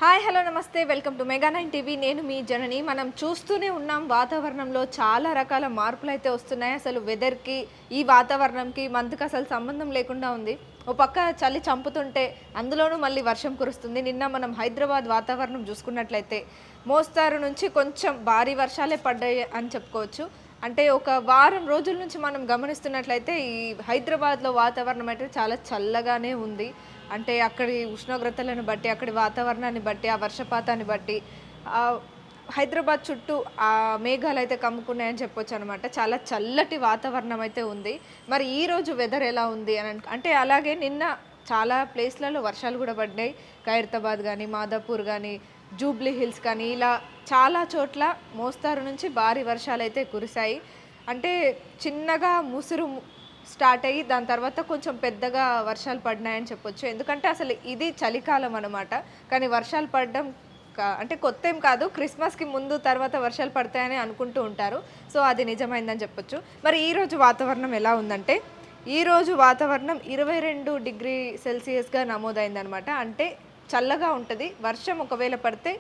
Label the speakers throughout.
Speaker 1: Hi hello నమస్తే welcome to mega nine TV. నేను మీ జనని. మనం చూస్తూనే ఉన్నాం వాతావరణంలో చాలా రకాల మార్పులు అయితే వస్తున్నాయి. అసలు వెదర్కి ఈ వాతావరణంకి మనకి అసలు సంబంధం లేకుండా ఉంది. ఓ పక్క చలి చంపుతుంటే అందులోనూ మళ్ళీ వర్షం కురుస్తుంది. నిన్న మనం హైదరాబాద్ వాతావరణం చూసుకున్నట్లయితే మోస్తారు నుంచి కొంచెం భారీ వర్షాలే పడ్డాయి అని చెప్పుకోవచ్చు. అంటే ఒక వారం రోజుల నుంచి మనం గమనిస్తున్నట్లయితే ఈ హైదరాబాద్లో వాతావరణం అయితే చాలా చల్లగానే ఉంది. అంటే అక్కడి ఉష్ణోగ్రతలను బట్టి, అక్కడి వాతావరణాన్ని బట్టి, ఆ వర్షపాతాన్ని బట్టి హైదరాబాద్ చుట్టూ మేఘాలయితే కమ్ముకున్నాయని చెప్పొచ్చనమాట. చాలా చల్లటి వాతావరణం అయితే ఉంది. మరి ఈరోజు వెదర్ ఎలా ఉంది అని అంటే అలాగే నిన్న చాలా ప్లేస్‌లలో వర్షాలు గూడా పడ్డాయి. ఖైరతాబాద్ గానీ, మాదాపూర్ గానీ, జూబ్లీ హిల్స్ కానీ ఇలా చాలా చోట్ల మోస్తారు నుంచి భారీ వర్షాలయితే కురిశాయి. అంటే చిన్నగా ముసురు స్టార్ట్ అయ్యి దాని తర్వాత కొంచెం పెద్దగా వర్షాలు పడినాయని చెప్పొచ్చు. ఎందుకంటే అసలు ఇది చలికాలం అనమాట. కానీ వర్షాలు పడడం అంటే కొత్తేం కాదు. క్రిస్మస్‌కి ముందు తర్వాత వర్షాలు పడతాయని అనుకుంటూ ఉంటారు. సో అది నిజమైందని చెప్పొచ్చు. మరి ఈరోజు వాతావరణం ఎలా ఉందంటే, ఈరోజు వాతావరణం 22 డిగ్రీ సెల్సియస్‌గా నమోదైందనమాట. అంటే చల్లగా ఉంటది. వర్షం ఒకవేళ పడితే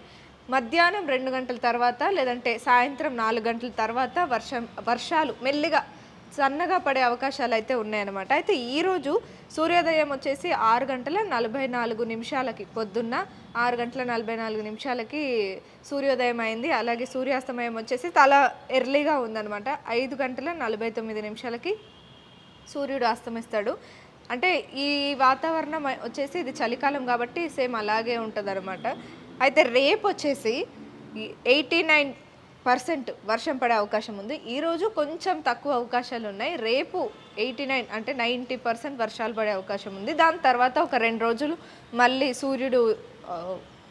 Speaker 1: మధ్యాహ్నం 2 గంటల తర్వాత లేదంటే సాయంత్రం 4 గంటల తర్వాత వర్షాలు మెల్లిగా సన్నగా పడే అవకాశాలైతే ఉన్నాయన్నమాట. అయితే ఈరోజు సూర్యోదయం వచ్చేసి 6 గంటల 44 నిమిషాలకి పొద్దున్న 6 గంటల 44 నిమిషాలకి సూర్యోదయం అయింది. అలాగే సూర్యాస్తమయం వచ్చేసి చాలా ఎర్లీగా ఉందన్నమాట. 5 గంటల 49 నిమిషాలకి సూర్యుడు అస్తమిస్తాడు. అంటే ఈ వాతావరణం వచ్చేసి ఇది చలికాలం కాబట్టి సేమ్ అలాగే ఉంటదనమాట. అయితే రేపొచ్చేసి 89% వర్షం పడే అవకాశం ఉంది. ఈరోజు కొంచెం తక్కువ అవకాశాలున్నాయి. రేపు 89 అంటే 90% వర్షాలు పడే అవకాశం ఉంది. దాని తర్వాత ఒక 2 రోజులు మళ్ళీ సూర్యుడు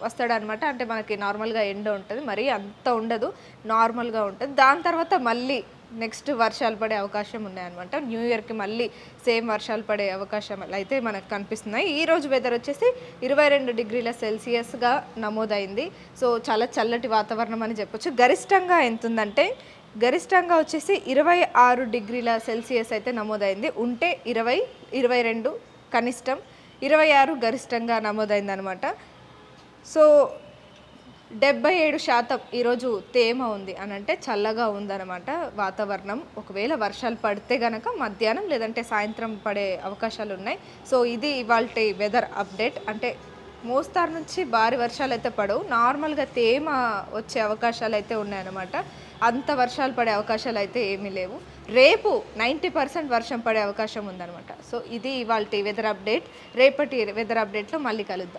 Speaker 1: వస్తాడనమాట. అంటే మనకి నార్మల్‌గా ఎండ ఉంటది. మరీ అంత ఉండదు. నార్మల్‌గా ఉంటది. దాని తర్వాత మళ్ళీ నెక్స్ట్ వర్షాలు పడే అవకాశం ఉన్నాయన్నమాట. న్యూ ఇయర్‌కి మళ్ళీ సేమ్ వర్షాలు పడే అవకాశాలు అయితే మనకు కనిపిస్తున్నాయి. ఈరోజు వెదర్ వచ్చేసి 22 డిగ్రీల సెల్సియస్‌గా నమోదైంది. సో చాలా చల్లటి వాతావరణం అని చెప్పొచ్చు. గరిష్టంగా ఎంతుందంటే గరిష్టంగా వచ్చేసి 26 డిగ్రీల సెల్సియస్ అయితే నమోదైంది. ఉంటే 20, 22 కనిష్టం, 26 గరిష్టంగా నమోదైందనమాట. సో 77% ఈరోజు తేమ ఉంది అని అంటే చల్లగా ఉందన్నమాట వాతావరణం. ఒకవేళ వర్షాలు పడితే గనక మధ్యాహ్నం లేదంటే సాయంత్రం పడే అవకాశాలు ఉన్నాయి. సో ఇది ఇవాల్టి వెదర్ అప్డేట్. అంటే మోస్తారు నుంచి భారీ వర్షాలు అయితే పడవు. నార్మల్గా తేమ వచ్చే అవకాశాలు అయితే ఉన్నాయన్నమాట. అంత వర్షాలు పడే అవకాశాలు అయితే ఏమీ లేవు. రేపు 90% వర్షం పడే అవకాశం ఉందన్నమాట. సో ఇది ఇవాల్టి వెదర్ అప్డేట్. రేపటి వెదర్ అప్డేట్లో మళ్ళీ కలుద్దాం.